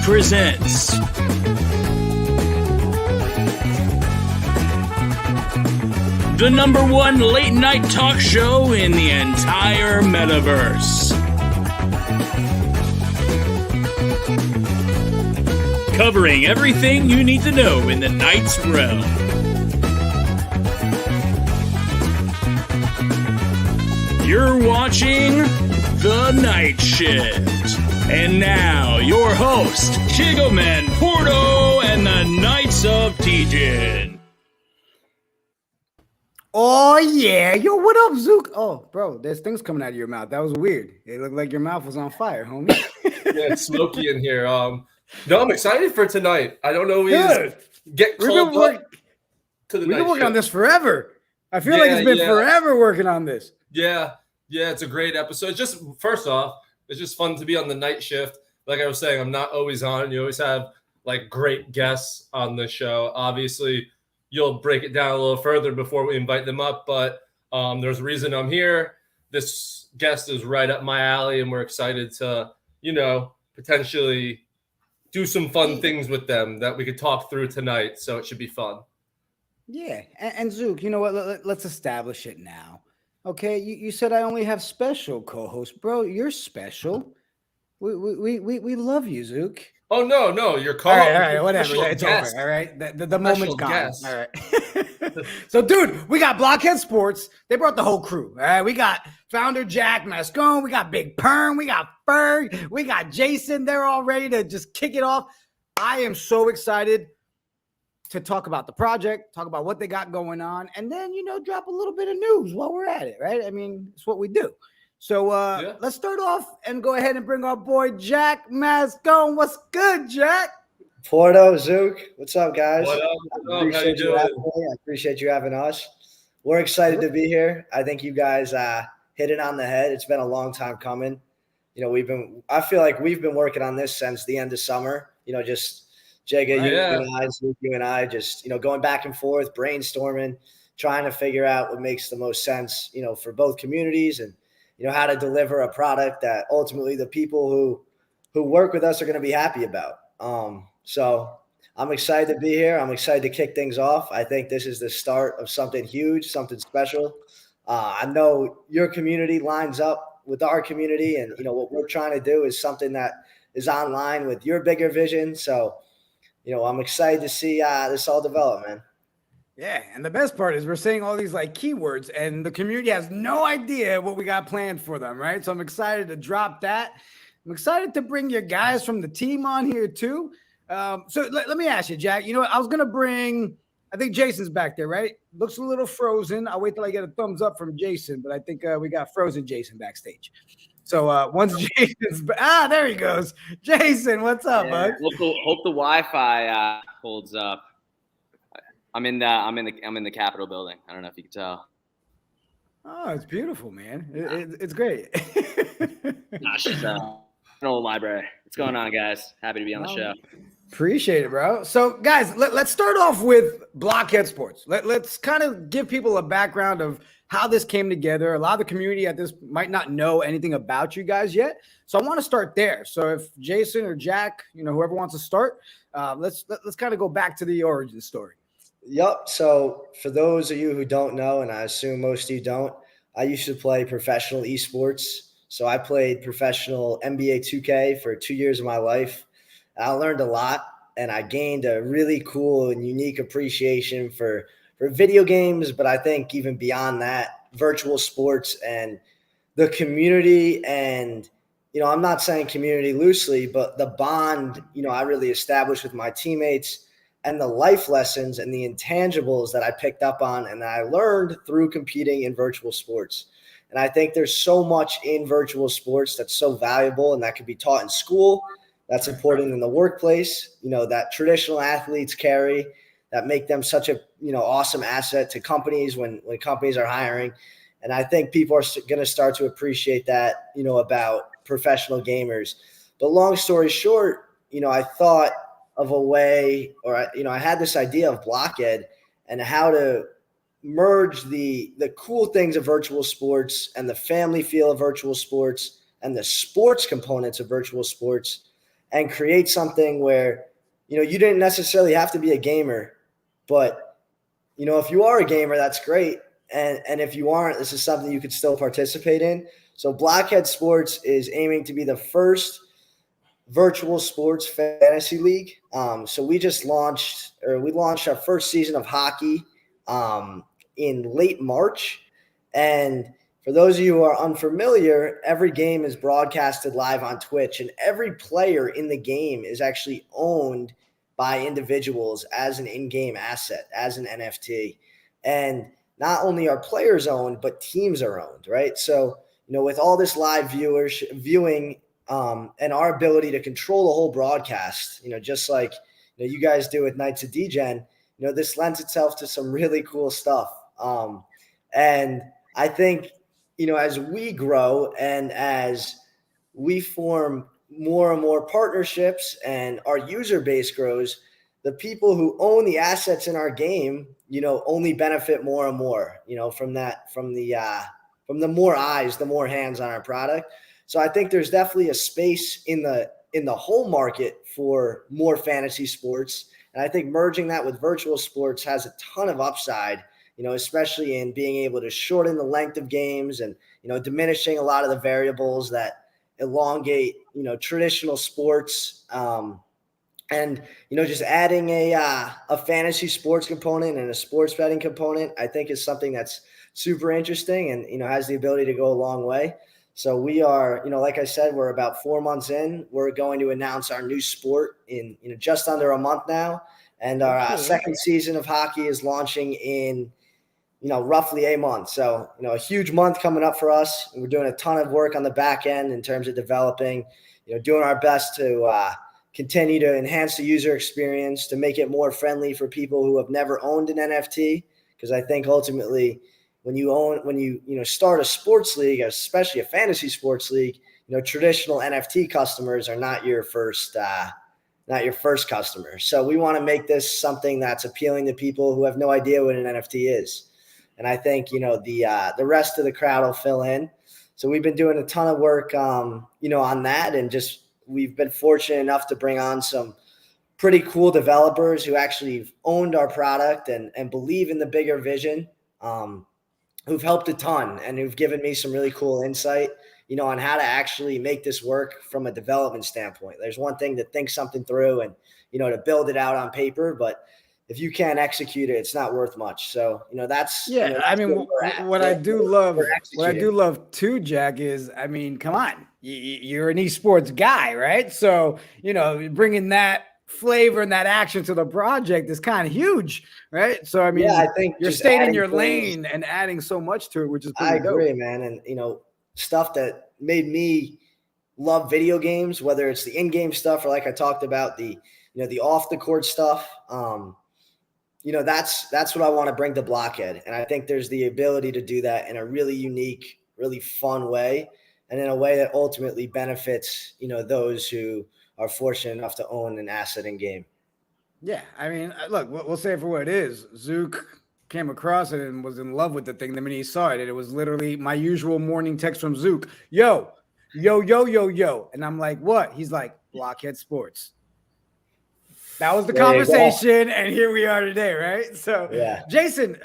presents the #1 late night talk show in the entire metaverse. Covering everything you need to know in the Knights realm. You're watching The Night Shift. And now, your host, Kigoman Porto and the Knights of Degen. Oh, yeah. Yo, what up, Zook? Oh, bro, there's things coming out of your mouth. That was weird. It looked like your mouth was on fire, homie. Yeah, it's smoky in here. No, I'm excited for tonight. I don't know get called up to the We've been night working on shift. this forever. I feel like it's been forever working on this. Yeah, it's a great episode. Just first off, it's just fun to be on the night shift. Like I was saying, I'm not always on. You always have like great guests on the show. Obviously, you'll break it down a little further before we invite them up, but there's a reason I'm here. This guest is right up my alley, and we're excited to, potentially do some fun things with them that we could talk through tonight. So it should be fun. Yeah, and Zook, you know what? Let's establish it now. Okay, you said I only have special co-hosts, bro. You're special. We love you, Zook. Oh no, you're All calling. right, whatever. It's guest. over. All right, the moment's gone. Guest. All right. So, dude, we got BlockHead Sports. They brought the whole crew. All right, we got founder Jack Mascone. We got Big Perm. We got Ferg. We got Jason. They're all ready to just kick it off. I am so excited to talk about the project, talk about what they got going on, and then drop a little bit of news while we're at it. Right? I mean, it's what we do. So let's start off and go ahead and bring our boy Jack Mascone. What's good, Jack? Porto, Zook, what's up, guys? What up? I appreciate you having us. We're excited to be here. I think you guys hit it on the head. It's been a long time coming. I feel like we've been working on this since the end of summer. Just Jega, you and I, just going back and forth, brainstorming, trying to figure out what makes the most sense, for both communities, and how to deliver a product that ultimately the people who work with us are going to be happy about. So I'm excited to be here. I'm excited to kick things off. I think this is the start of something huge, something special. I know your community lines up with our community, and what we're trying to do is something that is online with your bigger vision. So, I'm excited to see this all develop, man. Yeah, and the best part is we're saying all these like keywords, and the community has no idea what we got planned for them, right? So I'm excited to drop that. I'm excited to bring your guys from the team on here too. So let me ask you, Jack. You know what? I was gonna bring. I think Jason's back there, right? Looks a little frozen. I'll wait till I get a thumbs up from Jason, but I think we got frozen Jason backstage. So once Jason's there he goes. Jason, what's up, bud? Hope the Wi-Fi holds up. I'm in the Capitol building. I don't know if you can tell. Oh, it's beautiful, man. It's great. Gosh, it's an old library. What's going on, guys? Happy to be on the show. Appreciate it, bro. So, guys, let's start off with BlockHead Sports. Let's kind of give people a background of how this came together. A lot of the community at this might not know anything about you guys yet. So I want to start there. So if Jason or Jack, whoever wants to start, let's kind of go back to the origin story. Yep. So for those of you who don't know, and I assume most of you don't, I used to play professional esports. So I played professional NBA 2K for 2 years of my life. I learned a lot, and I gained a really cool and unique appreciation for video games, but I think even beyond that, virtual sports and the community. And, I'm not saying community loosely, but the bond, I really established with my teammates, and the life lessons and the intangibles that I picked up on and that I learned through competing in virtual sports. And I think there's so much in virtual sports that's so valuable and that could be taught in school. That's important in the workplace, that traditional athletes carry, that make them such a, awesome asset to companies when companies are hiring. And I think people are going to start to appreciate that, about professional gamers. But long story short, I thought of a way, or, I had this idea of BlockHead and how to merge the cool things of virtual sports and the family feel of virtual sports and the sports components of virtual sports, and create something where, you didn't necessarily have to be a gamer, but, if you are a gamer, that's great. And if you aren't, this is something you could still participate in. So BlockHead Sports is aiming to be the first virtual sports fantasy league. So we launched our first season of hockey in late March. And for those of you who are unfamiliar, every game is broadcasted live on Twitch, and every player in the game is actually owned by individuals as an in-game asset, as an NFT. And not only are players owned, but teams are owned, right? So, with all this live viewing, and our ability to control the whole broadcast, just like you guys do with Knights of Degen, this lends itself to some really cool stuff. And I think, as we grow and as we form more and more partnerships and our user base grows, the people who own the assets in our game, only benefit more and more, from the more eyes, the more hands on our product. So I think there's definitely a space in the whole market for more fantasy sports. And I think merging that with virtual sports has a ton of upside, especially in being able to shorten the length of games and, diminishing a lot of the variables that elongate, traditional sports. And, just adding a fantasy sports component and a sports betting component, I think is something that's super interesting and, has the ability to go a long way. So we are, like I said, we're about 4 months in. We're going to announce our new sport in, just under a month now. And our second season of hockey is launching in, roughly a month. So, a huge month coming up for us. We're doing a ton of work on the back end in terms of developing, doing our best to continue to enhance the user experience, to make it more friendly for people who have never owned an NFT. Because I think ultimately, when you start a sports league, especially a fantasy sports league, traditional NFT customers are not your first customer. So we want to make this something that's appealing to people who have no idea what an NFT is. And I think, the rest of the crowd will fill in. So we've been doing a ton of work, on that, and just we've been fortunate enough to bring on some pretty cool developers who actually owned our product and believe in the bigger vision. Who've helped a ton and who've given me some really cool insight, on how to actually make this work from a development standpoint. There's one thing to think something through and, to build it out on paper, but if you can't execute it, it's not worth much. So, that's, that's I mean, what I do love too, Jack, is, I mean, come on, you're an esports guy, right? So, bringing that flavor and that action to the project is kind of huge, right? So I mean, I think you're staying in your lane and adding so much to it, which is pretty agree, dope. Man. And stuff that made me love video games, whether it's the in-game stuff or like I talked about the off the court stuff. That's what I want to bring to BlockHead, and I think there's the ability to do that in a really unique, really fun way, and in a way that ultimately benefits those who are fortunate enough to own an asset in game. Yeah, I mean, look, we'll say it for what it is. Zook came across it and was in love with the thing the minute he saw it. And it was literally my usual morning text from Zook. Yo. And I'm like, what? He's like, BlockHead Sports. That was the conversation, and here we are today, right? So, yeah. Jason,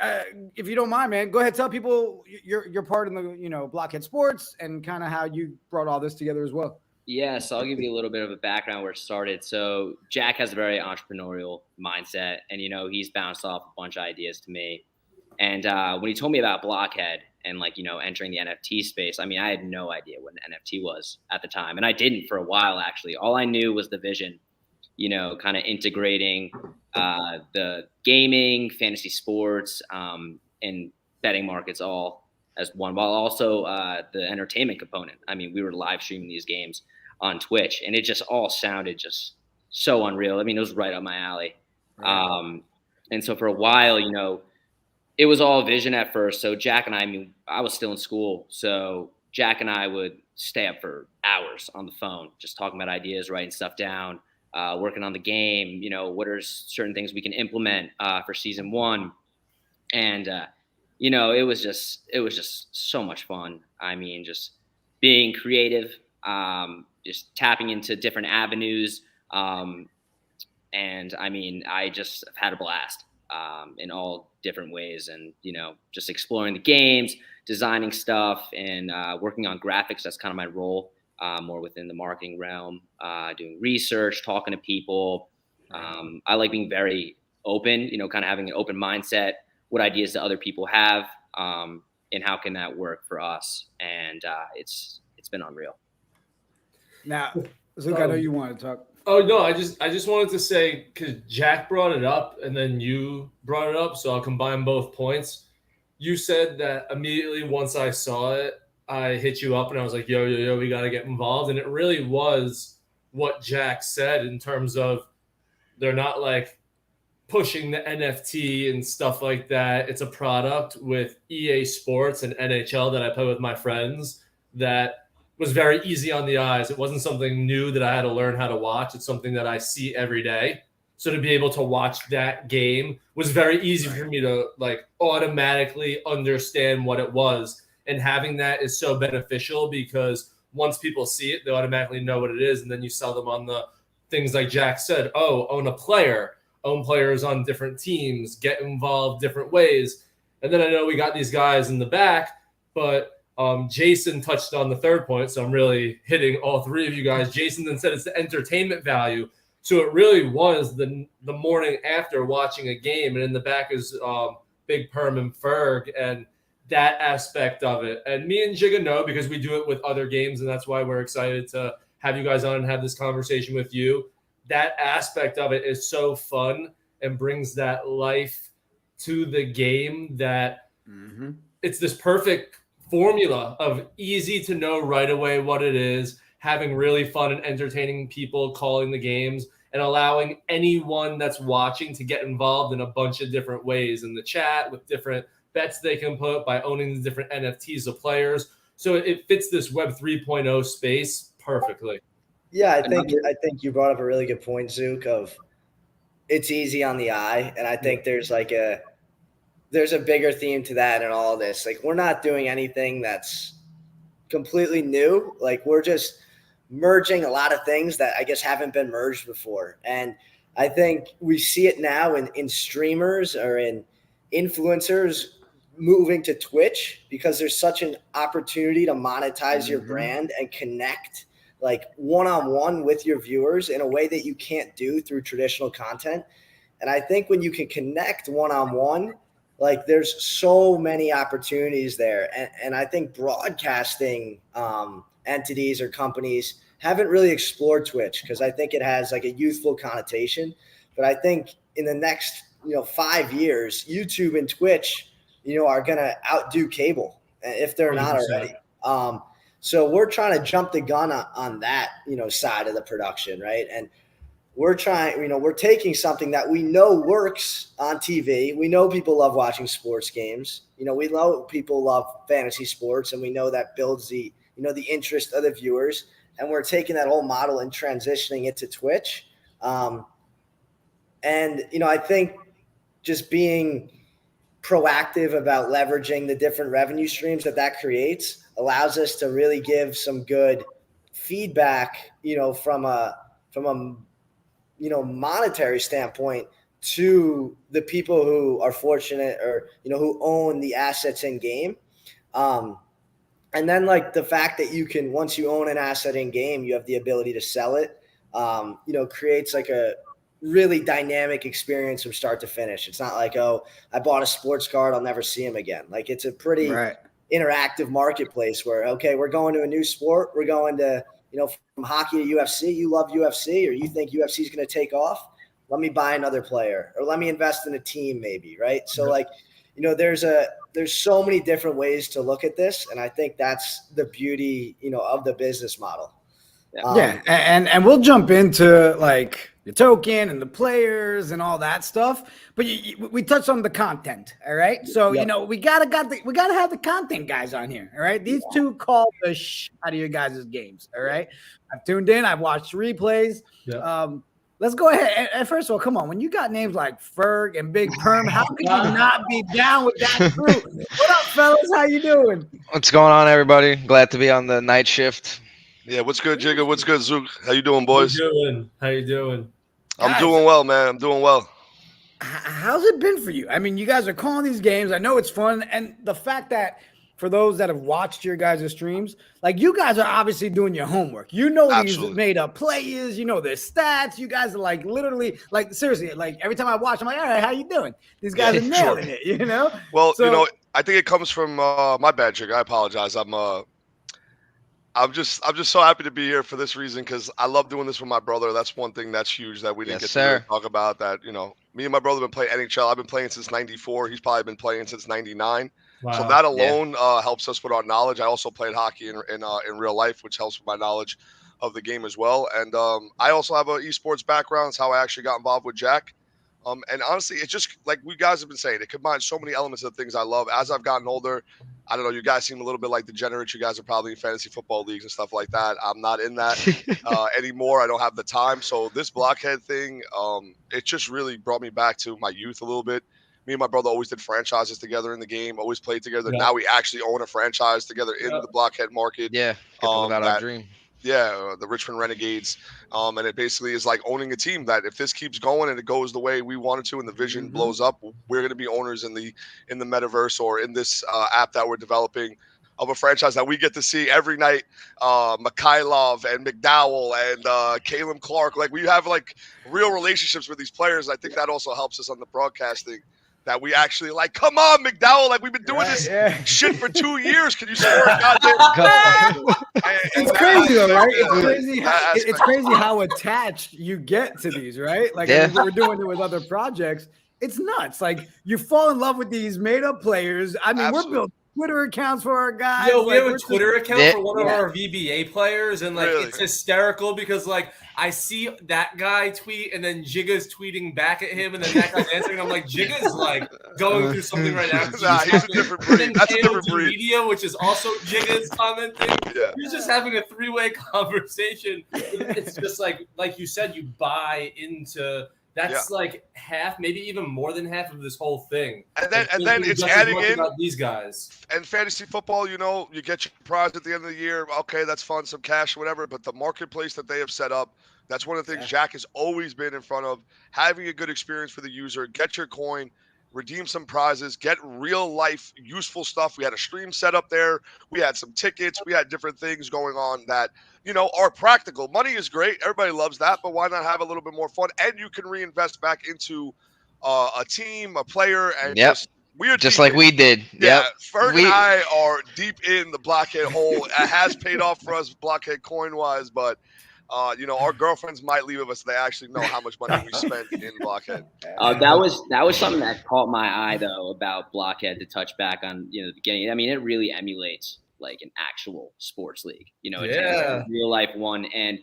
if you don't mind, man, go ahead, tell people your part in the BlockHead Sports and kind of how you brought all this together as well. Yeah, so I'll give you a little bit of a background where it started. So Jack has a very entrepreneurial mindset, and he's bounced off a bunch of ideas to me. And when he told me about BlockHead and entering the NFT space, I mean, I had no idea what an NFT was at the time, and I didn't for a while actually. All I knew was the vision. Kind of integrating the gaming, fantasy sports, and betting markets all as one, while also the entertainment component. I mean, we were live streaming these games on Twitch, and it just all sounded just so unreal. I mean, it was right up my alley. Right. And so for a while, it was all vision at first. So Jack and I was still in school. So Jack and I would stay up for hours on the phone, just talking about ideas, writing stuff down. Working on the game, what are certain things we can implement for season 1, and it was just so much fun. I mean, just being creative, just tapping into different avenues. And I mean, I just have had a blast in all different ways, and just exploring the games, designing stuff, and working on graphics. That's kind of my role, more within the marketing realm, doing research, talking to people. I like being very open, kind of having an open mindset. What ideas do other people have, and how can that work for us? And it's been unreal. Now, Zook, I know you want to talk. Oh no, I just wanted to say, because Jack brought it up and then you brought it up, so I'll combine both points. You said that immediately once I saw it, I hit you up and I was like, yo, we got to get involved. And it really was what Jack said in terms of they're not like pushing the NFT and stuff like that. It's a product with EA Sports and NHL that I play with my friends that was very easy on the eyes. It wasn't something new that I had to learn how to watch. It's something that I see every day. So to be able to watch that game was very easy for me to like automatically understand what it was. And having that is so beneficial because once people see it, they automatically know what it is. And then you sell them on the things like Jack said, own a player, own players on different teams, get involved different ways. And then I know we got these guys in the back, but Jason touched on the third point, so I'm really hitting all three of you guys. Jason then said it's the entertainment value. So it really was the morning after watching a game, and in the back is Big Perm and Ferg, and that aspect of it. And me and Jigga know because we do it with other games, and that's why we're excited to have you guys on and have this conversation with you. That aspect of it is so fun and brings that life to the game that it's this perfect formula of easy to know right away what it is, having really fun and entertaining people calling the games, and allowing anyone that's watching to get involved in a bunch of different ways in the chat with different bets they can put by owning the different NFTs of players. So it fits this Web 3.0 space perfectly. Yeah, I think you brought up a really good point, Zook, of it's easy on the eye. And I think there's a bigger theme to that in all of this. Like, we're not doing anything that's completely new. Like, we're just merging a lot of things that I guess haven't been merged before. And I think we see it now in streamers or in influencers moving to Twitch because there's such an opportunity to monetize your brand and connect like one-on-one with your viewers in a way that you can't do through traditional content. And I think when you can connect one-on-one, like there's so many opportunities there. And I think broadcasting entities or companies haven't really explored Twitch because I think it has like a youthful connotation. But I think in the next, 5 years, YouTube and Twitch, are going to outdo cable if they're 100%. Not already. So we're trying to jump the gun on that, side of the production. Right. And we're trying, we're taking something that we know works on TV. We know people love watching sports games. We know people love fantasy sports, and we know that builds the, the interest of the viewers. And we're taking that whole model and transitioning it to Twitch. And, I think just being proactive about leveraging the different revenue streams that creates allows us to really give some good feedback, from a monetary standpoint to the people who are fortunate or, who own the assets in game. And then like the fact that you can, once you own an asset in game, you have the ability to sell it, creates like a really dynamic experience from start to finish. It's not like, I bought a sports card, I'll never see him again. Like it's a pretty interactive marketplace where, okay, we're going to a new sport. We're going to, from hockey to UFC, you love UFC or you think UFC is going to take off. Let me buy another player or let me invest in a team maybe. Right. So there's so many different ways to look at this. And I think that's the beauty, of the business model. And we'll jump into like the token and the players and all that stuff. But we touched on the content. All right. So, we gotta have the content guys on here. All right. These two call the shit out of your guys' games. All right. I've tuned in. I've watched replays. Let's go ahead. And first of all, come on. When you got names like Ferg and Big Perm, how can you not be down with that crew? What up, fellas? How you doing? What's going on, everybody? Glad to be on the night shift. Yeah, what's good, Jigga? What's good, Zook? How you doing, How you boys? doing? How you doing? I'm Guys, doing well, man. I'm doing well. how's it been for you? I mean, you guys are calling these games. I know it's fun. And the fact that for those that have watched your guys' streams, like you guys are obviously doing your homework. You know these Absolutely. made up players, you know their stats. You guys are like literally, like seriously, like every time I watch, I'm like, all right, how you doing? These guys are nailing it, you know? Well, So, I think it comes from my bad, Jigga. I apologize. I'm just so happy to be here for this reason because I love doing this with my brother. That's one thing that's huge that we didn't get to really talk about. That me and my brother have been playing NHL. I've been playing since '94. He's probably been playing since '99. Wow. So that alone helps us with our knowledge. I also played hockey in real life, which helps with my knowledge of the game as well. And I also have an esports background. That's how I actually got involved with Jack. And honestly, it's just like we guys have been saying, it combines so many elements of things I love. As I've gotten older, I don't know, you guys seem a little bit like degenerates. You guys are probably in fantasy football leagues and stuff like that. I'm not in that anymore. I don't have the time. So this BlockHead thing, it just really brought me back to my youth a little bit. Me and my brother always did franchises together in the game, always played together. Yeah. Now we actually own a franchise together in the BlockHead market. Yeah, get to live out our dream. Yeah, the Richmond Renegades. And it basically is like owning a team that if this keeps going and it goes the way we want it to and the vision blows up, we're going to be owners in the metaverse or in this app that we're developing of a franchise that we get to see every night. Mikhailov and McDowell and Caleb Clark. Like we have like real relationships with these players. I think that also helps us on the broadcasting. That we actually like, come on, McDowell. Like, we've been doing this shit for 2 years. Can you score a goddamn it's crazy, though, right? It's crazy how attached you get to these, right? Like, we're doing it with other projects. It's nuts. Like, you fall in love with these made-up players. I mean, we're building Twitter accounts for our guys. Yo, we have a Twitter account for one of our VBA players, and like Really? it's hysterical because like I see that guy tweet, and then Jigga's tweeting back at him, and then that guy's answering. I'm like, Jigga's like going through something right now. Nah, he's a different breed. That's a different breed. Media, which is also Jigga's commenting. Yeah. You're just having a three-way conversation. It's just like you said, you buy into. That's like half, maybe even more than half of this whole thing. And then it's adding in about these guys. And fantasy football, you get your prize at the end of the year. Okay, that's fun, some cash, whatever. But the marketplace that they have set up, that's one of the things Jack has always been in front of. Having a good experience for the user, get your coin, redeem some prizes, get real life useful stuff. We had a stream set up there. We had some tickets. We had different things going on that are practical. Money is great. Everybody loves that, but why not have a little bit more fun? And you can reinvest back into a team, a player, and just like we did. Yeah, Ferg and I are deep in the BlockHead hole. It has paid off for us BlockHead coin-wise, but our girlfriends might leave us. They actually know how much money we spent in BlockHead. That was something that caught my eye though about BlockHead, to touch back on the beginning. I mean, it really emulates like an actual sports league. It's a real life one, and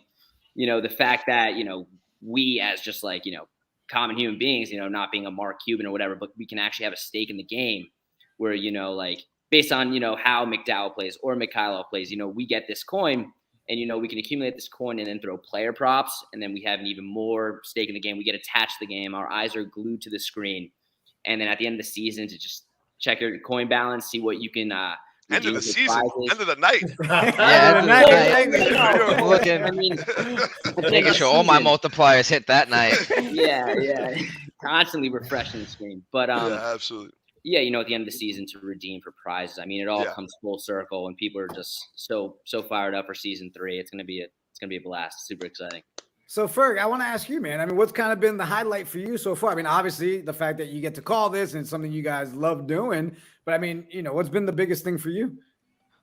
the fact that we as just like common human beings, not being a Mark Cuban or whatever, but we can actually have a stake in the game where like based on how McDowell plays or Mikhailov plays, we get this coin. And, we can accumulate this coin and then throw player props. And then we have an even more stake in the game. We get attached to the game. Our eyes are glued to the screen. And then at the end of the season, to just check your coin balance, see what you can end of the season, end of the night. End of the night. I'm looking. I mean, making sure all my multipliers hit that night. Yeah. Constantly refreshing the screen. But absolutely. Yeah, at the end of the season to redeem for prizes. I mean, it all comes full circle, and people are just so fired up for season 3. It's gonna be a blast. Super exciting. So Ferg, I want to ask you, man. I mean, what's kind of been the highlight for you so far? I mean, obviously the fact that you get to call this and it's something you guys love doing, but I mean, what's been the biggest thing for you?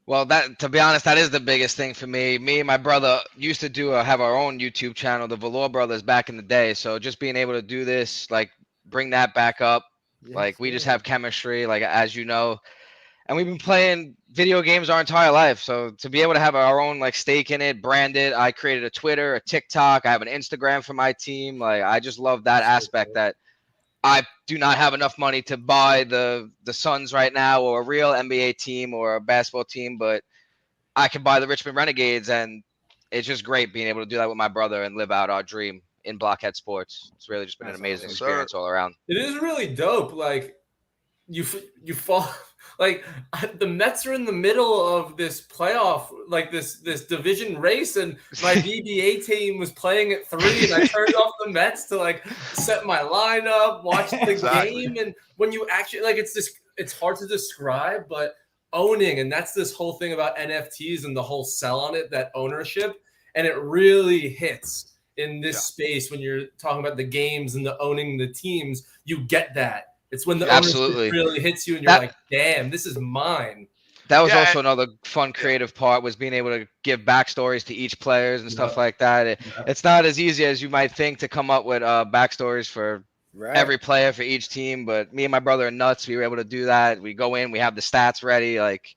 Well, to be honest, that is the biggest thing for me. Me and my brother used to have our own YouTube channel, the Valor Brothers, back in the day. So just being able to do this, like bring that back up. Like we just have chemistry, like as and we've been playing video games our entire life. So to be able to have our own like stake in it, brand it. I created a Twitter, a TikTok. I have an Instagram for my team. Like I just love that aspect that I do not have enough money to buy the Suns right now or a real NBA team or a basketball team, but I can buy the Richmond Renegades, and it's just great being able to do that with my brother and live out our dream in BlockHead Sports. It's really just been an amazing experience all around. It is really dope. Like you fall like the Mets are in the middle of this playoff, like this division race, and my BBA team was playing at 3, and I turned off the Mets to like set my lineup, watch the game, and when you actually like it's hard to describe, but owning, and that's this whole thing about NFTs and the whole sell on it, that ownership, and it really hits in this space when you're talking about the games and the owning the teams. You get that. It's when the ownership really hits you and you're like, damn, this is mine. That was also another fun creative part, was being able to give backstories to each players and stuff like that. It's not as easy as you might think to come up with backstories for every player for each team, but me and my brother are nuts. We were able to do that. We go in, we have the stats ready. Like,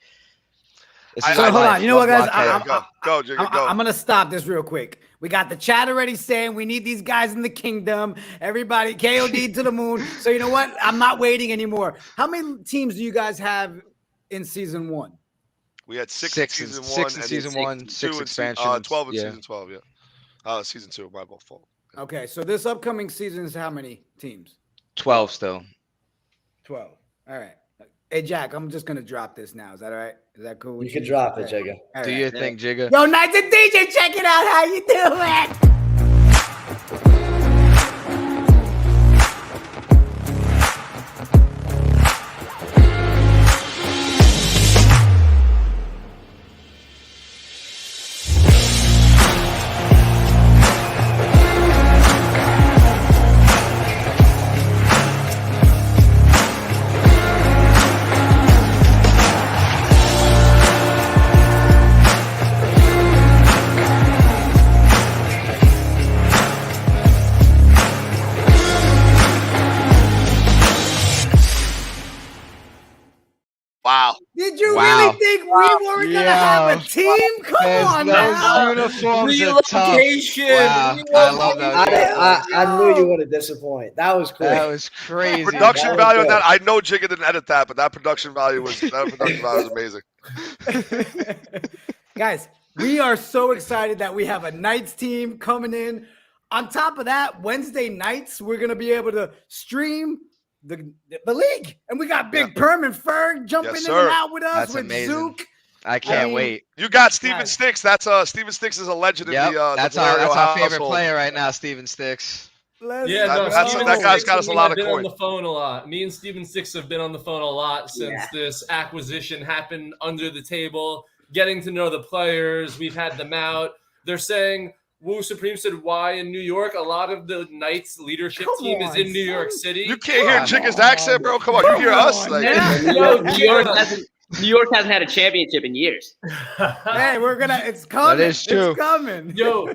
hold on. You know what, guys? Go, Jigga, go. I'm going to stop this real quick. We got the chat already saying we need these guys in the kingdom. Everybody, KOD to the moon. So you know what? I'm not waiting anymore. How many teams do you guys have in season 1? We had 6 in season 1. 6 in season 1, 6 expansions. 12 in season 12, yeah. Season 2, my fault. Okay, so this upcoming season is how many teams? 12 still. 12. All right. Hey, Jack, I'm just going to drop this now. Is that all right? Is that cool with you? You can drop it, Jigga. Do your thing, Jigga. Yo, Knights of Degen, check it out. How you doing? Wow. Did you really think we were going to have a team? Come on, those uniforms are tough. Wow. I love that. I knew you would disappoint. That was cool. That was crazy. Production value on that. I know Jigga didn't edit that, but that production value was amazing. Guys, we are so excited that we have a Knights team coming in. On top of that, Wednesday nights, we're going to be able to stream the league. And we got Big Perm and Ferg jumping in and out with us. That's with amazing. Zook. I can't wait. You got Steven Sticks. That's Steven Sticks is a legend in the that's Valerio our favorite household. player right now, Steven Sticks. That guy's got us a lot of coin. On the phone a lot. Me and Steven Sticks have been on the phone a lot since this acquisition happened under the table, getting to know the players. We've had them out. They're saying, Woo Supreme said, why in New York? A lot of the Knights leadership team is in New York City. You can't hear Jigga's accent, bro. Come on, you hear us. New York hasn't had a championship in years. Hey, it's coming. That is true. It's coming. Yo,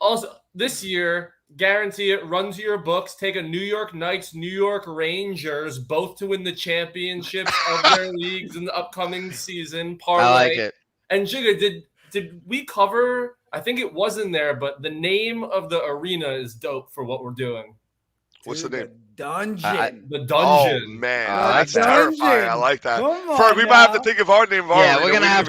also, this year, guarantee it, run to your books, take a New York Knights, New York Rangers, both to win the championships of their leagues in the upcoming season. Parlay. I like it. And Jigga, did we cover... I think it was in there, but the name of the arena is dope for what we're doing. What's the name? Dungeon. The Dungeon. Oh, man. That's terrifying. I like that. We might have to think of our name. We're going to have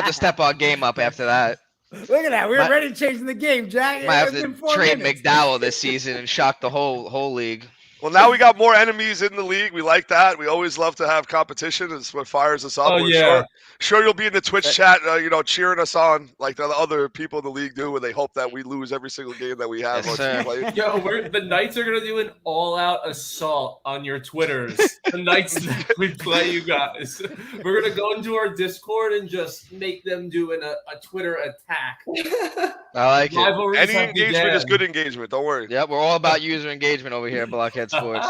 to step our game up after that. Look at that. We're already changing the game, Jack. Might have to trade McDowell this season and shock the whole league. Well, now we got more enemies in the league. We like that. We always love to have competition. It's what fires us up. Oh, We're sure you'll be in the Twitch chat, cheering us on like the other people in the league do, where they hope that we lose every single game that we have. Yo, the Knights are going to do an all-out assault on your Twitters. The Knights that we play, you guys. We're going to go into our Discord and just make them do a Twitter attack. I like it. Any engagement is good engagement. Don't worry. Yep, we're all about user engagement over here at BlockHead Sports.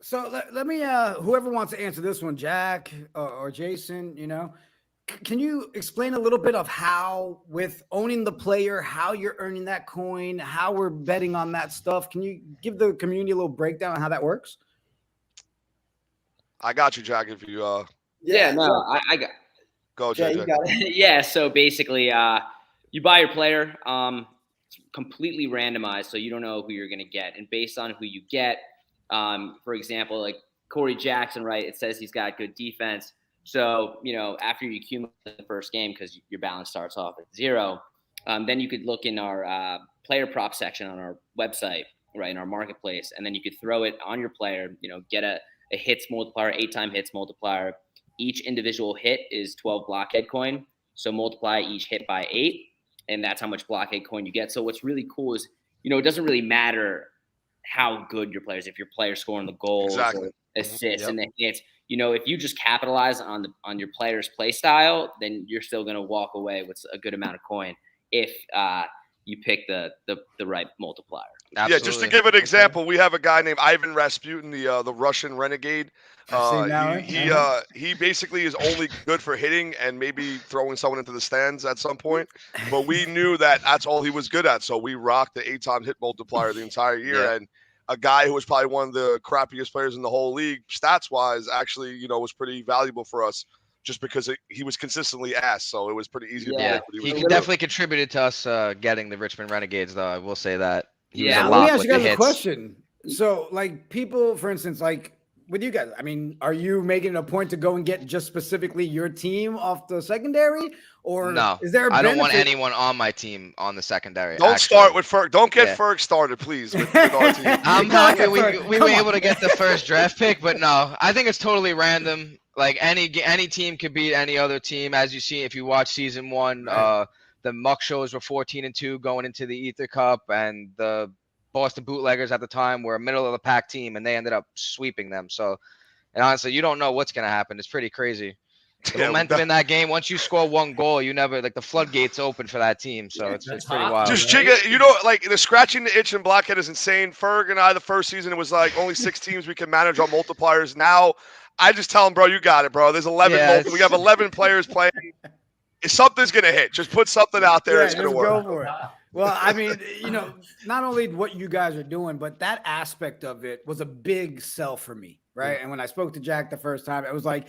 So let me, whoever wants to answer this one, Jack or Jason, can you explain a little bit of how, with owning the player, how you're earning that coin, how we're betting on that stuff? Can you give the community a little breakdown on how that works? I got you, Jack. If you I got. Go, Jack. You got it. Yeah. So basically, you buy your player. It's completely randomized, so you don't know who you're going to get, and based on who you get. For example, like Corey Jackson, right? It says he's got good defense. So, after you accumulate the first game, because your balance starts off at 0, then you could look in our player prop section on our website, right, in our marketplace, and then you could throw it on your player, get a a hits multiplier, 8-time hits multiplier. Each individual hit is 12 BlockHead coin. So multiply each hit by 8, and that's how much BlockHead coin you get. So what's really cool is, it doesn't really matter how good your players, if your player's scoring the goals or assists and the hits. If you just capitalize on your player's play style, then you're still going to walk away with a good amount of coin if you pick the right multiplier. Absolutely. Yeah, just to give an example, we have a guy named Ivan Rasputin, the Russian renegade. He basically is only good for hitting and maybe throwing someone into the stands at some point. But we knew that that's all he was good at, so we rocked the 8-time hit multiplier the entire year. And a guy who was probably one of the crappiest players in the whole league, stats-wise, actually, was pretty valuable for us. Just because he was consistently ass, so it was pretty easy to predict. He definitely contributed to us getting the Richmond Renegades, though. I will say that. Let me ask you guys a question. So, like, people, for instance, like with you guys, I mean, are you making a point to go and get just specifically your team off the secondary, or no? Is there? I don't want anyone on my team on the secondary. Don't start with Ferg. Don't get Ferg started, please. With our team. I'm happy we were able to get the first draft pick, but no, I think it's totally random. Like any team could beat any other team, as you see if you watch season 1. Right. The Muck Shows were 14-2 going into the Ether Cup, and the Boston Bootleggers at the time were a middle of the pack team, and they ended up sweeping them. So, and honestly, you don't know what's going to happen. It's pretty crazy. The momentum in that game, once you score 1 goal, you never the floodgates open for that team. So it's pretty wild. Just like the scratching the itch in BlockHead is insane. Ferg and I, the first season, it was like only 6 teams we can manage on multipliers. Now, I just tell them, bro, you got it, bro. There's 11. We have 11 players playing. If something's gonna hit, just put something out there. It's gonna work. Go for it. Well, I mean, not only what you guys are doing, but that aspect of it was a big sell for me, right? And when I spoke to Jack the first time, it was like,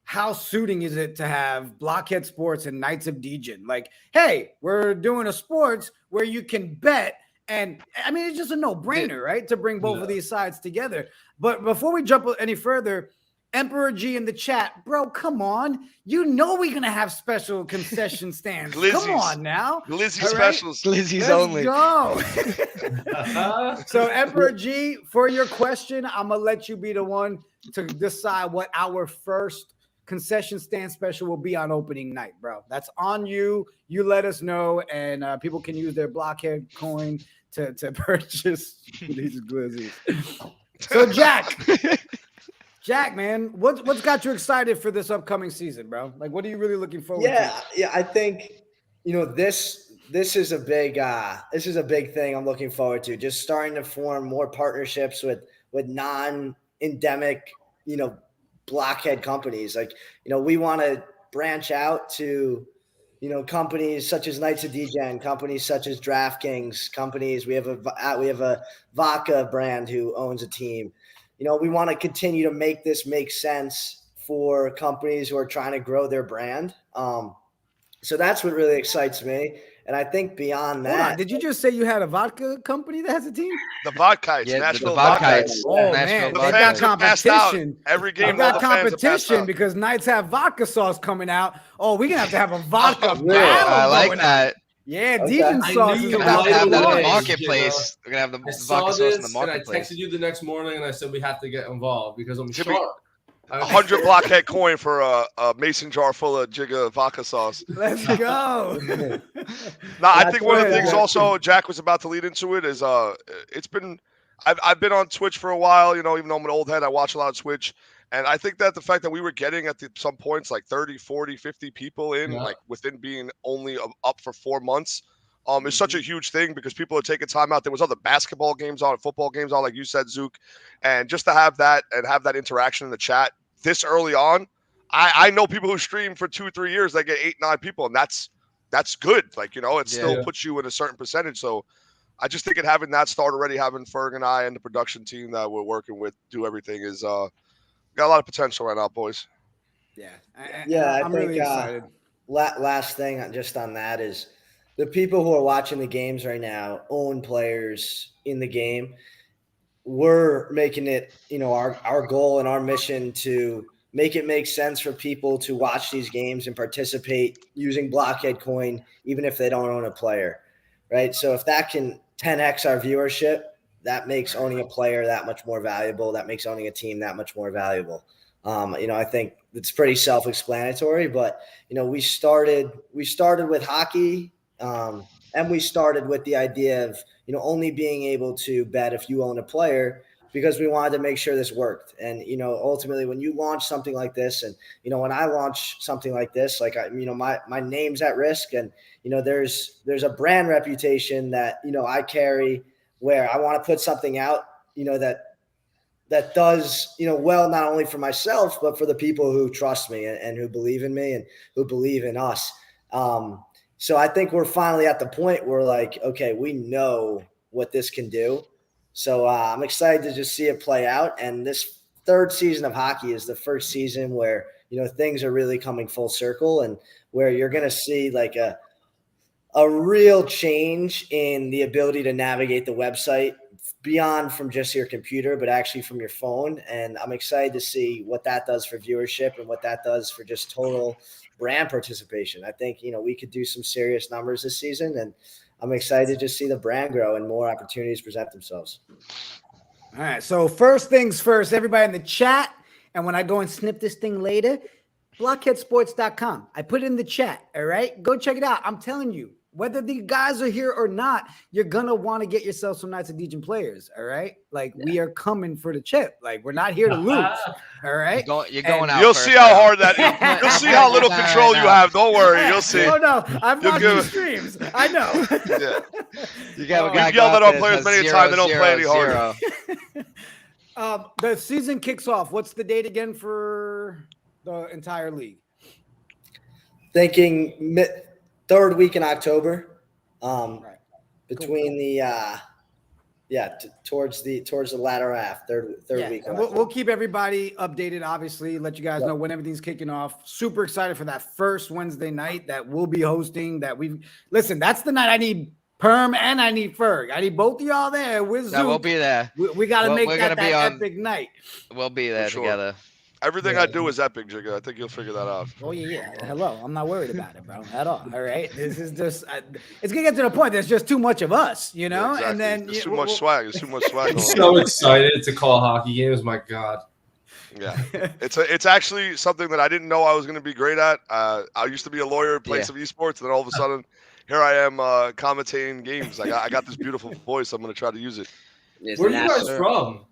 how suiting is it to have BlockHead Sports and Knights of Degen? Like, hey, we're doing a sports where you can bet. And I mean, it's just a no-brainer, right? To bring both of these sides together. But before we jump any further, Emperor G in the chat, bro, come on. We're going to have special concession stands. Come on now. Glizzy specials. Glizzy's only. Let's go. So, Emperor G, for your question, I'm going to let you be the one to decide what our first concession stand special will be on opening night, bro. That's on you. You let us know, and people can use their BlockHead coin to purchase these glizzies. So, Jack, man, what's got you excited for this upcoming season, bro? Like, what are you really looking forward to? Yeah, I think this is a big thing I'm looking forward to. Just starting to form more partnerships with non-endemic, BlockHead companies. Like, we want to branch out to, companies such as Knights of Degen, companies such as DraftKings, companies. We have a vodka brand who owns a team. We want to continue to make this make sense for companies who are trying to grow their brand. So that's what really excites me. And I think beyond that, did you just say you had a vodka company that has a team? The Vodkites, Nashville Vodkites. Oh man, they got competition. Every game, they got competition because Knights have vodka sauce coming out. Oh, we're gonna have a vodka battle. I like that. Yeah, Degen sauce is about to have that in the market. marketplace. We're gonna have the vodka sauce in the marketplace. And I texted you the next morning and I said we have to get involved because I'm sharp. 100 BlockHead coin for a mason jar full of Jigga vodka sauce. Let's go. I think one of the things also Jack was about to lead into it is it's been I've been on Twitch for a while, even though I'm an old head, I watch a lot of Twitch. And I think that the fact that we were getting at some points like 30, 40, 50 people in, like within being only up for 4 months, is such a huge thing because people are taking time out. There was other basketball games on, football games on, like you said, Zook. And just to have that and have that interaction in the chat this early on, I know people who stream for 2-3 years, they get 8-9 people, and that's good. Like, it still puts you in a certain percentage. So I just think having that start already, having Ferg and I and the production team that we're working with do everything is got a lot of potential right now, boys. I think, really excited. Last thing just on that is the people who are watching the games right now own players in the game. We're making it, our goal and our mission to make it make sense for people to watch these games and participate using BlockHead coin, even if they don't own a player, right? So if that can 10x our viewership, that makes owning a player that much more valuable. That makes owning a team that much more valuable. I think it's pretty self-explanatory, but we started with hockey, and we started with the idea of only being able to bet if you own a player, because we wanted to make sure this worked. And ultimately, when you launch something like this, and when I launch something like this, like my name's at risk, and there's a brand reputation that I carry, where I want to put something out that does well, not only for myself but for the people who trust me and who believe in me and who believe in us. So I think we're finally at the point where, like, okay, we know what this can do. So I'm excited to just see it play out. And this third season of hockey is the first season where things are really coming full circle, and where you're going to see like a real change in the ability to navigate the website beyond from just your computer, but actually from your phone. And I'm excited to see what that does for viewership and what that does for just total brand participation. I think, we could do some serious numbers this season, and I'm excited to just see the brand grow and more opportunities present themselves. All right. So first things first, everybody in the chat. And when I go and snip this thing later, BlockHeadSports.com. I put it in the chat. All right. Go check it out. I'm telling you, whether the guys are here or not, you're going to want to get yourself some Knights of Degen players. All right. Like, we are coming for the chip. Like, we're not here to lose. All right. You're going out. You'll see how hard that is. You'll see how little control you have. Don't worry. You'll see. Oh, no. I've watched the streams. I know. Yeah. You got We've yelled at our players many times. They don't play any harder. The season kicks off. What's the date again for the entire league? Thinking third week in October, Right. between towards the latter half, third week. We'll keep everybody updated, obviously, let you guys know when everything's kicking off. Super excited for that first Wednesday night that we'll be hosting. Listen, that's the night I need Perm and I need Ferg. I need both of y'all there with Zoom. We'll be there. We got to make that epic night. We'll be there together. Everything I do is epic, Jigga. I think you'll figure that out. Oh, yeah. Hello. I'm not worried about it, bro, at all. All right. This is just, it's going to get to the point. There's just too much of us, Yeah, exactly. And then there's too much swag. There's too much swag. I'm so excited to call hockey games. My God. Yeah. It's actually something that I didn't know I was going to be great at. I used to be a lawyer, played some esports, and then all of a sudden, here I am commentating games. I got this beautiful voice. I'm going to try to use it. Where are you guys from?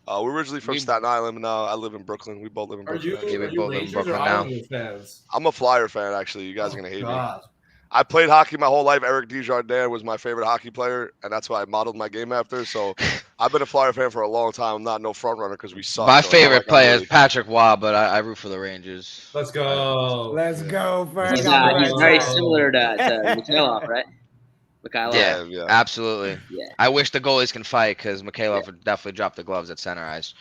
We're originally from Staten Island, and now I live in Brooklyn. We both live in Brooklyn. Are you Rangers or Islanders fans? I'm a Flyer fan, actually. You guys are going to hate me. I played hockey my whole life. Eric Desjardins was my favorite hockey player, and that's what I modeled my game after. So I've been a Flyer fan for a long time. I'm not no front runner because we suck. My favorite player is Patrick Waugh, but I root for the Rangers. Let's go. Let's go. First. He's very similar to Mikhailov, right? Mikhailov. Yeah, absolutely. Yeah. I wish the goalies can fight, because Mikhailov would definitely drop the gloves at center ice.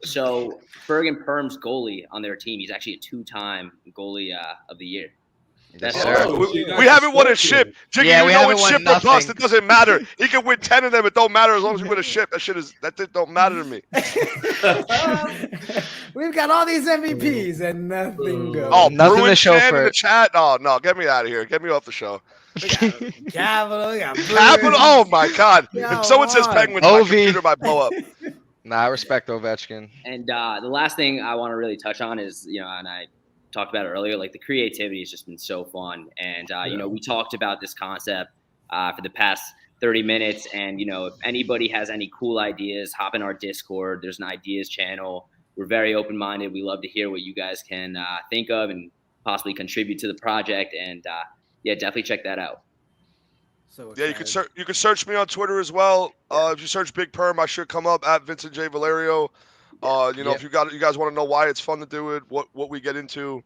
So Ferg and Perm's goalie on their team, he's actually a two-time goalie of the year. We haven't won a ship. Jiggy, we haven't won ship or bust. It doesn't matter. He can win 10 of them. It don't matter as long as we win a ship. That don't matter to me. We've got all these MVPs and nothing goes. Oh, nothing to show for in the chat. Oh no, get me out of here. Get me off the show. Capital. Oh my God! If someone says Penguins, my computer might blow up. Nah, I respect Ovechkin. And the last thing I want to really touch on is, and I talked about it earlier, like the creativity has just been so fun. And, we talked about this concept for the past 30 minutes. And, if anybody has any cool ideas, hop in our Discord. There's an ideas channel. We're very open-minded. We love to hear what you guys can think of and possibly contribute to the project. And, definitely check that out. So you can search me on Twitter as well. If you search Big Perm, I should come up at Vincent J. Valerio. If you guys want to know why it's fun to do it, what we get into,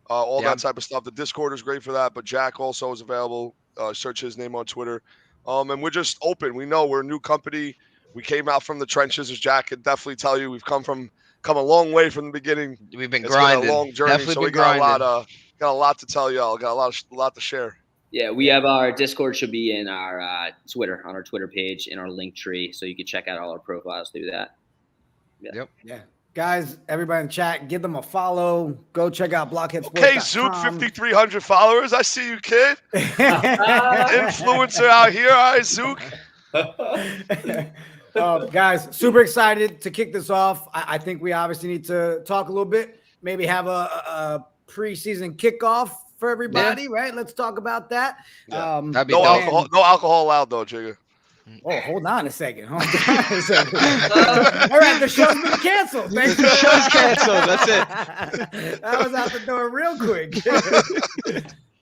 all that type of stuff. The Discord is great for that, but Jack also is available. Search his name on Twitter. And we're just open. We know we're a new company. We came out from the trenches, as Jack can definitely tell you. We've come a long way from the beginning. We've been grinding. It's been a long journey, so we got a lot to tell y'all. Got a lot to share. Yeah, we have our Discord should be in our Twitter, on our Twitter page, in our link tree, so you can check out all our profiles through that. Yep. Yeah. Guys, everybody in the chat, give them a follow. Go check out BlockHeadSports.com. Okay, Zook, 5,300 followers. I see you, kid. Influencer out here. All right, Zook. Guys, super excited to kick this off. I think we obviously need to talk a little bit, maybe have a preseason kickoff for everybody, right? Let's talk about that. Yeah. That'd be No dope. alcohol, no alcohol allowed though, Jigga. Oh, hold on a second. All right, the show's been canceled. Thanks. The show's canceled. That's it. That was out the door real quick.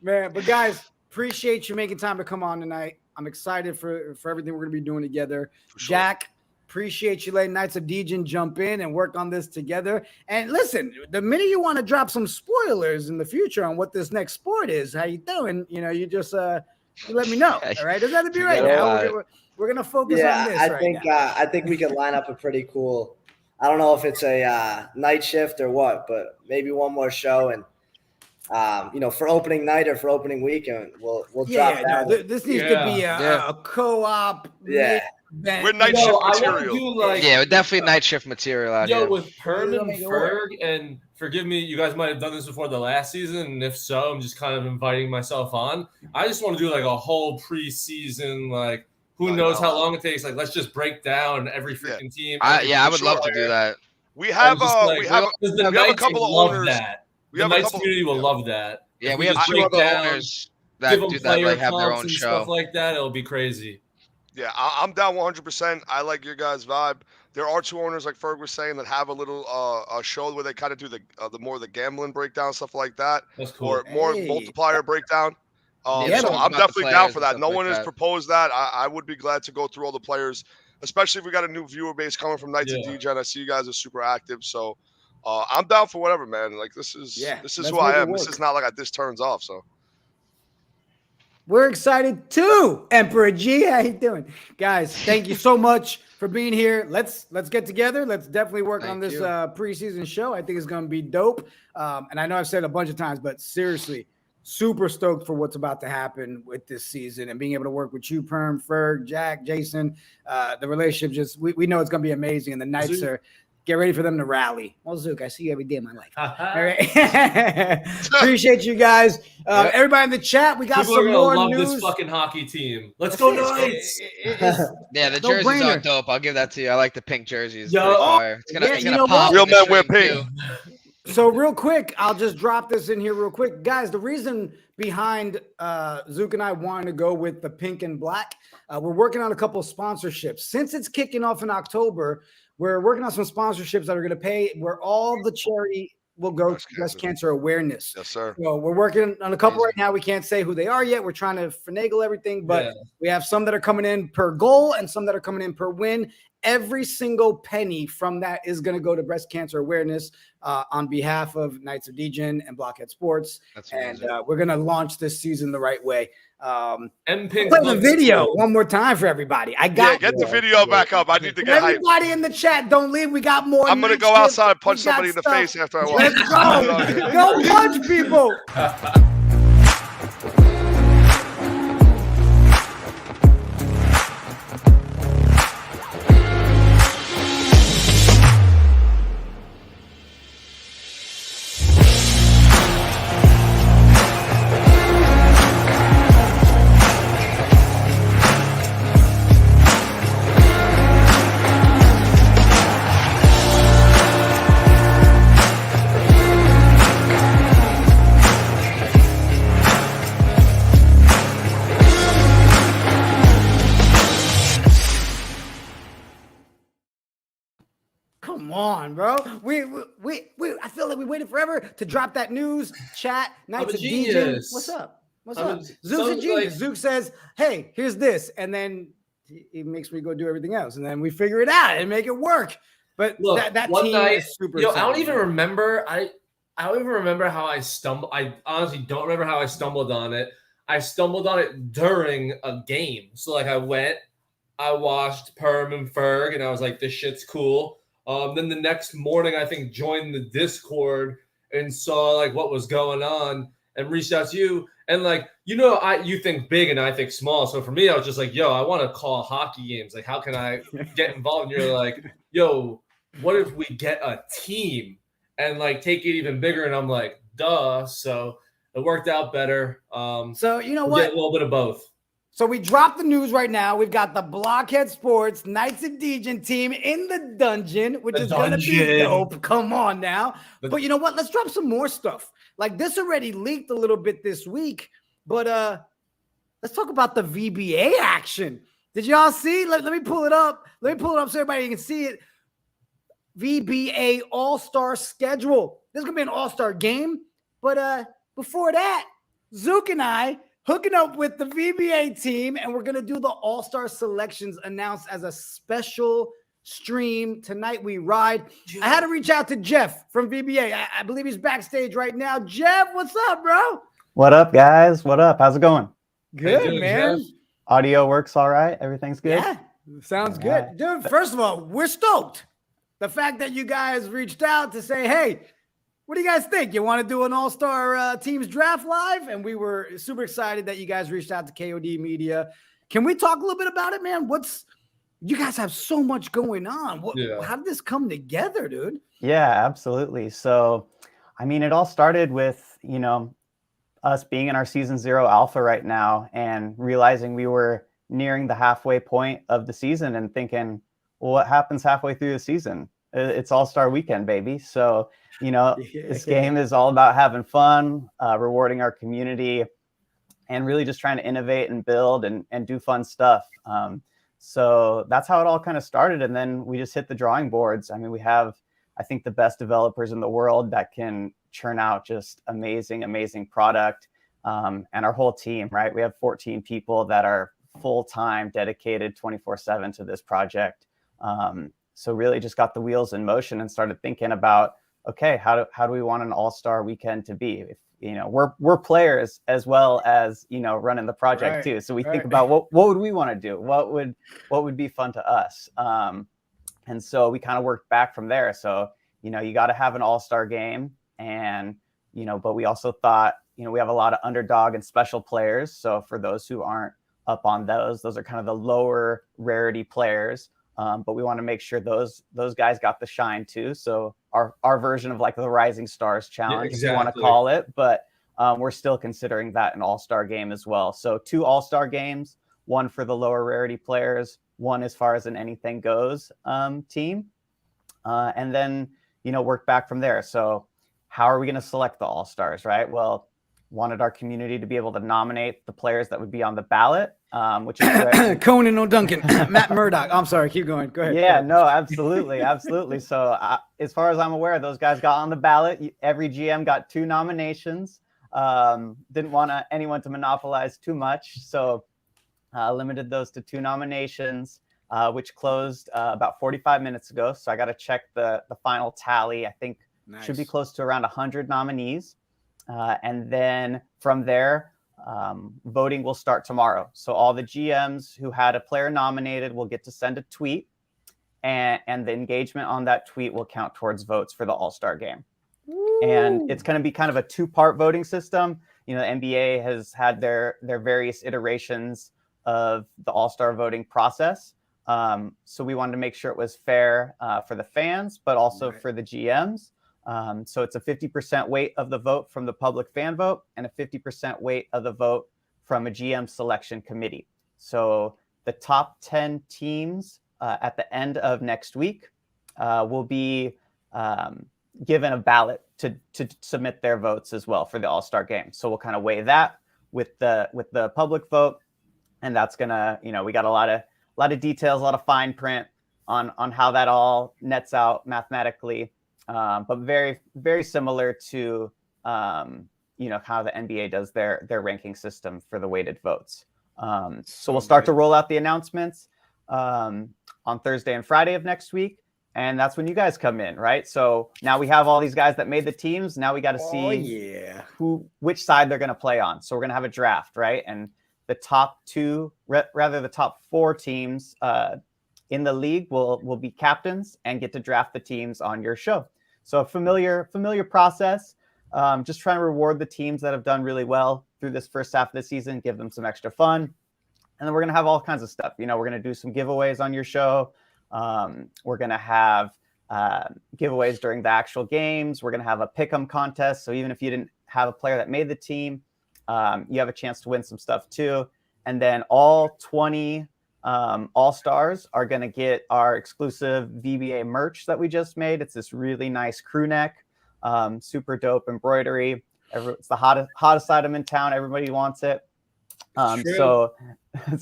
Man, but guys, appreciate you making time to come on tonight. I'm excited for everything we're going to be doing together. Sure. Jack, appreciate you letting Knights of Degen jump in and work on this together. And listen, the minute you want to drop some spoilers in the future on what this next sport is, how you doing? You just you let me know. All right, doesn't have to be right now. We're going to focus on this I think we could line up a pretty cool. I don't know if it's a night shift or what, but maybe one more show and. For opening night or for opening weekend, we'll drop that. No, this needs to be a co-op. Yeah, we're night shift material. We're definitely night shift material out here. With Perm and Ferg, and forgive me, you guys might have done this before the last season, and if so, I'm just kind of inviting myself on. I just want to do like a whole preseason, like who knows how long it takes. Like let's just break down every freaking team. I would love to do that. We have a couple of owners. The Knights community will love that. Yeah, we have 2 other owners that do that, like have their own show. Stuff like that, it'll be crazy. Yeah, I'm down 100%. I like your guys' vibe. There are 2 owners, like Ferg was saying, that have a little a show where they kind of do the more the gambling breakdown, stuff like that. That's cool. Or more multiplier breakdown. So I'm definitely down for that. No one has proposed that. I would be glad to go through all the players, especially if we got a new viewer base coming from Knights of Degen. I see you guys are super active, so I'm down for whatever, man. Like this is who I am. This is not like this turns off. So we're excited too. Emperor G, how you doing, guys? Thank you so much for being here. Let's get together. Let's definitely work on this preseason show. I think it's going to be dope. And I know I've said it a bunch of times, but seriously, super stoked for what's about to happen with this season and being able to work with you, Perm, Ferg, Jack, Jason. The relationship we know it's going to be amazing, and the Knights are. Get ready for them to rally. Well, Zook, I see you every day of my life. All right. Appreciate you guys. Everybody in the chat, we got People some more love news. This fucking hockey team. Let's go Knights. The jerseys are dope. I'll give that to you. I like the pink jerseys. It's gonna pop. Real men wear pink. So real quick, I'll just drop this in here real quick. Guys, the reason behind Zook and I wanting to go with the pink and black, we're working on a couple of sponsorships. Since it's kicking off in October, we're working on some sponsorships that are going to pay where all the charity will go to breast cancer awareness. Yes, sir. So we're working on a couple right now. We can't say who they are yet. We're trying to finagle everything, but we have some that are coming in per goal and some that are coming in per win. Every single penny from that is going to go to breast cancer awareness on behalf of Knights of Degen and BlockHead Sports. And we're going to launch this season the right way. And play the video one more time for everybody. Get the video back up. I need to get everybody hyped. In the chat. Don't leave. We got more. I'm going to go outside and punch somebody in the face after I watch. Let's go. Go punch people. Come on, bro. We I feel like we waited forever to drop that news. Chat, Knights of Degen. What's up? What's up? Zook's a genius. Zook says, hey, here's this. And then he makes me go do everything else. And then we figure it out and make it work. But look, that team is super exciting. I don't even remember. I don't even remember how I stumbled. I honestly don't remember how I stumbled on it. I stumbled on it during a game. So like I watched Perm and Ferg, and I was like, this shit's cool. Then the next morning, I think joined the Discord and saw like what was going on and reached out to you. And like, you think big and I think small. So for me, I was just like, yo, I want to call hockey games. Like, how can I get involved? And you're like, yo, what if we get a team and like take it even bigger? And I'm like, duh. So it worked out better. So you know what? Get a little bit of both. So we dropped the news right now. We've got the BlockHead Sports Knights of Degen team in the dungeon, which is going to be dope. Come on now. But you know what? Let's drop some more stuff. Like this already leaked a little bit this week, but let's talk about the VBA action. Did y'all see? Let me pull it up. Let me pull it up so everybody can see it. VBA All-Star schedule. This is going to be an All-Star game. But before that, Zook and I hooking up with the VBA team, and we're going to do the All-Star selections announced as a special stream. Tonight we ride. I had to reach out to Jeff from VBA. I believe he's backstage right now. Jeff, what's up, bro? What up, guys? What up? How's it going? Good, man. Jeff? Audio works all right? Everything's good? Yeah, sounds All good. right. Dude, first of all, we're stoked. The fact that you guys reached out to say, hey, what do you guys think? You want to do an all-star teams draft live? And we were super excited that you guys reached out to KOD Media. Can we talk a little bit about it, man? You guys have so much going on. How did this come together, dude? Yeah, absolutely. So, I mean, it all started with, us being in our season 0 alpha right now and realizing we were nearing the halfway point of the season and thinking, well, what happens halfway through the season? It's all-star weekend, baby. So, this game is all about having fun, rewarding our community, and really just trying to innovate and build and do fun stuff. So that's how it all kind of started. And then we just hit the drawing boards. I mean, we have, I think, the best developers in the world that can churn out just amazing product. And our whole team, right? We have 14 people that are full-time, dedicated 24/7 to this project. So really just got the wheels in motion and started thinking about, okay, how do we want an all-star weekend to be? If, we're players as well as, running the project too. So we think about what would we want to do? What would be fun to us? And so we kind of worked back from there. So, you got to have an all-star game and, but we also thought, we have a lot of underdog and special players. So for those who aren't up on those are kind of the lower rarity players. But we want to make sure those guys got the shine too. So our version of like the Rising Stars Challenge, if you want to call it, but we're still considering that an all-star game as well. So 2 all-star games, one for the lower rarity players, one as far as an anything goes team, and then work back from there. So how are we going to select the all-stars, right? Well, wanted our community to be able to nominate the players that would be on the ballot, which is Conan O'Duncan, Matt Murdock. I'm sorry, keep going. Go ahead. Yeah, no, absolutely. So as far as I'm aware, those guys got on the ballot. Every GM got 2 nominations. Didn't want anyone to monopolize too much. So limited those to 2 nominations, which closed about 45 minutes ago. So I got to check the final tally. I think should be close to around 100 nominees. And then from there, voting will start tomorrow. So all the GMs who had a player nominated will get to send a tweet, and the engagement on that tweet will count towards votes for the All-Star game. Woo. And it's going to be kind of a 2-part voting system. The NBA has had their various iterations of the All-Star voting process. So we wanted to make sure it was fair for the fans, but also for the GMs. So it's a 50% weight of the vote from the public fan vote and a 50% weight of the vote from a GM selection committee. So the top 10 teams at the end of next week will be given a ballot to submit their votes as well for the All-Star game. So we'll kind of weigh that with the public vote. And that's gonna, we got a lot of details, a lot of fine print on how that all nets out mathematically. But very, very similar to, how the NBA does their ranking system for the weighted votes. So we'll start to roll out the announcements on Thursday and Friday of next week. And that's when you guys come in, right? So now we have all these guys that made the teams. Now we got to see which side they're going to play on. So we're going to have a draft, right? And the top 2, rather the top 4 teams in the league will be captains and get to draft the teams on your show. So familiar process. Just trying to reward the teams that have done really well through this first half of the season, give them some extra fun. And then we're going to have all kinds of stuff. We're going to do some giveaways on your show. We're going to have giveaways during the actual games. We're going to have a pick'em contest. So even if you didn't have a player that made the team, you have a chance to win some stuff too. And then all 20 All-Stars are going to get our exclusive VBA merch that we just made. It's this really nice crew neck, super dope embroidery. It's the hottest item in town. Everybody wants it. So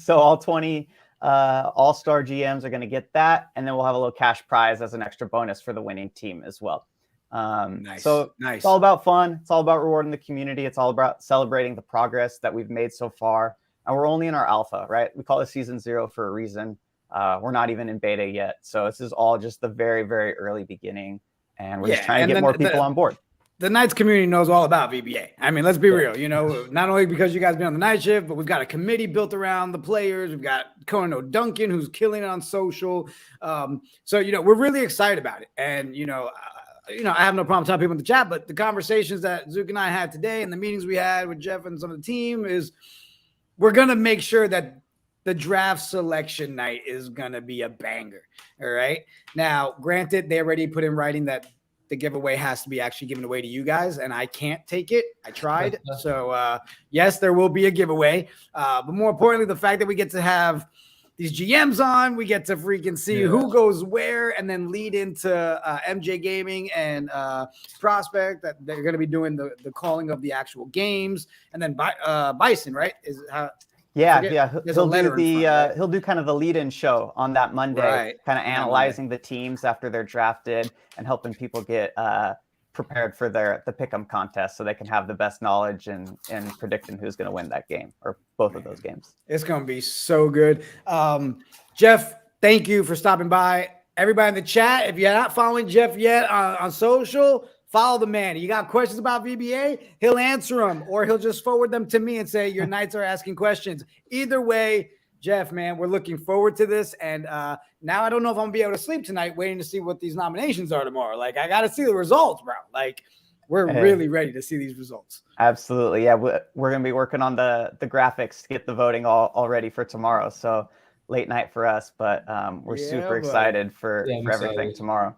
all 20 All-Star GMs are going to get that, and then we'll have a little cash prize as an extra bonus for the winning team as well. Nice. So nice. It's all about fun. It's all about rewarding the community. It's all about celebrating the progress that we've made so far. And we're only in our alpha, right? We call it season 0 for a reason. We're not even in beta yet. So this is all just the very, very early beginning. And we're just trying to get more people on board. The Knights community knows all about VBA. I mean, let's be real. You know, not only because you guys been on the night shift, but we've got a committee built around the players. We've got Conan O'Duncan, who's killing it on social. So, you know, we're really excited about it. And, you know, I have no problem telling people in the chat, but the conversations that Zook and I had today and the meetings we had with Jeff and some of the team is we're going to make sure that the draft selection night is going to be a banger. All right. Now, granted, they already put in writing that the giveaway has to be actually given away to you guys, and I can't take it. I tried. So, yes, there will be a giveaway. But more importantly, the fact that we get to have these GMs on, we get to freaking see who goes where, and then lead into MJ Gaming and Prospect that they're going to be doing the calling of the actual games, and then Bison, right? Is how. Yeah. He'll do kind of the lead-in show on that Monday, kind of analyzing the teams after they're drafted and helping people get prepared for the pick'em contest so they can have the best knowledge and predicting who's going to win that game or both of those games. It's going to be so good. Jeff, thank you for stopping by. Everybody in the chat, if you're not following Jeff yet on social, follow the man. You got questions about VBA, he'll answer them, or he'll just forward them to me and say, your Knights are asking questions. Either way, Jeff, man, we're looking forward to this. And now I don't know if I'm going to be able to sleep tonight waiting to see what these nominations are tomorrow. Like, I got to see the results, bro. Like, we're really ready to see these results. Absolutely. Yeah, we're going to be working on the graphics to get the voting all ready for tomorrow. So late night for us, but we're super excited for everything tomorrow.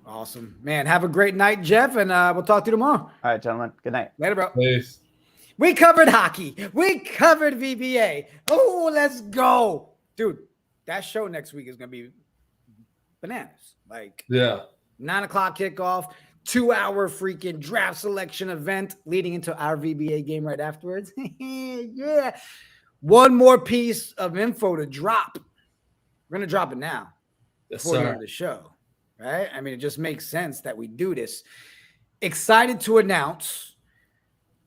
Awesome, man. Have a great night, Jeff, and we'll talk to you tomorrow. All right, gentlemen. Good night. Later, bro. Peace. We covered hockey. We covered VBA. Oh, let's go. Dude, that show next week is going to be bananas. Like, 9 o'clock kickoff, 2-hour freaking draft selection event leading into our VBA game right afterwards. Yeah. One more piece of info to drop. We're going to drop it now before the end of the show. Right? I mean, it just makes sense that we do this. Excited to announce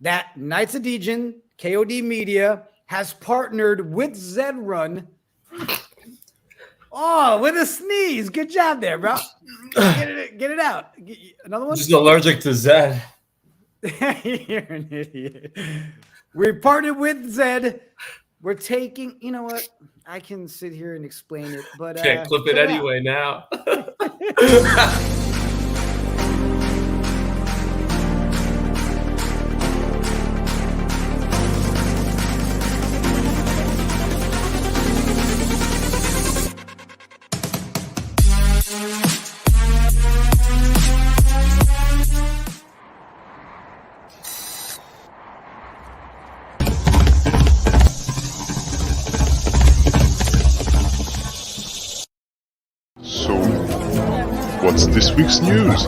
that Knights of Degen, KOD Media, has partnered with Zed Run. Oh, with a sneeze. Good job there, bro. Get it out. Another one? Just allergic to Zed. You're an idiot. We partnered with Zed. We're taking, you know what? I can sit here and explain it, but can't clip it anyway now. What's this week's news?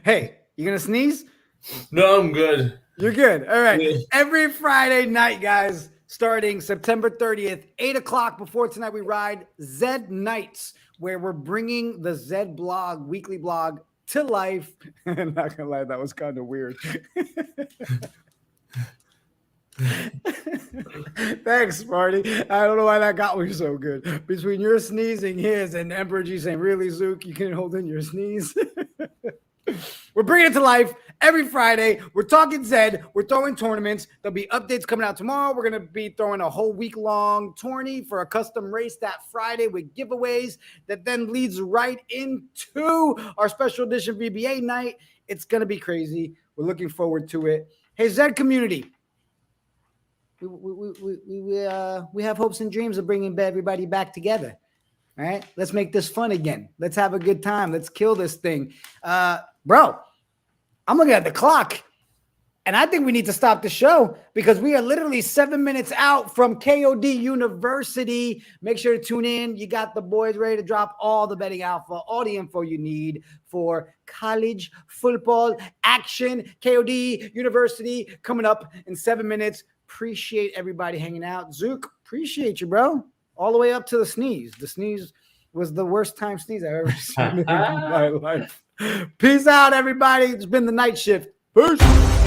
Hey, you gonna sneeze? No, I'm good. You're good. All right. Yeah. Every Friday night, guys, starting September 30th, 8 o'clock before tonight, we ride Zed Nights, where we're bringing the Zed blog, weekly blog, to life. I'm not gonna lie, that was kind of weird. Thanks, Marty. I don't know why that got me so good. Between your sneezing, his, and Emperor G saying, "Really, Zook, you can hold in your sneeze." We're bringing it to life every Friday. We're talking Zed. We're throwing tournaments. There'll be updates coming out tomorrow. We're going to be throwing a whole week-long tourney for a custom race that Friday with giveaways that then leads right into our special edition VBA night. It's going to be crazy. We're looking forward to it. Hey, Zed community, we have hopes and dreams of bringing everybody back together. All right, let's make this fun again. Let's have a good time. Let's kill this thing. Bro, I'm looking at the clock, and I think we need to stop the show because we are literally 7 minutes out from KOD University. Make sure to tune in. You got the boys ready to drop all the betting alpha, all the info you need for college football action. KOD University coming up in 7 minutes. Appreciate everybody hanging out. Zook, appreciate you, bro. All the way up to the sneeze. The sneeze was the worst time sneeze I've ever seen in my life. Peace out, everybody. It's been the night shift. Peace.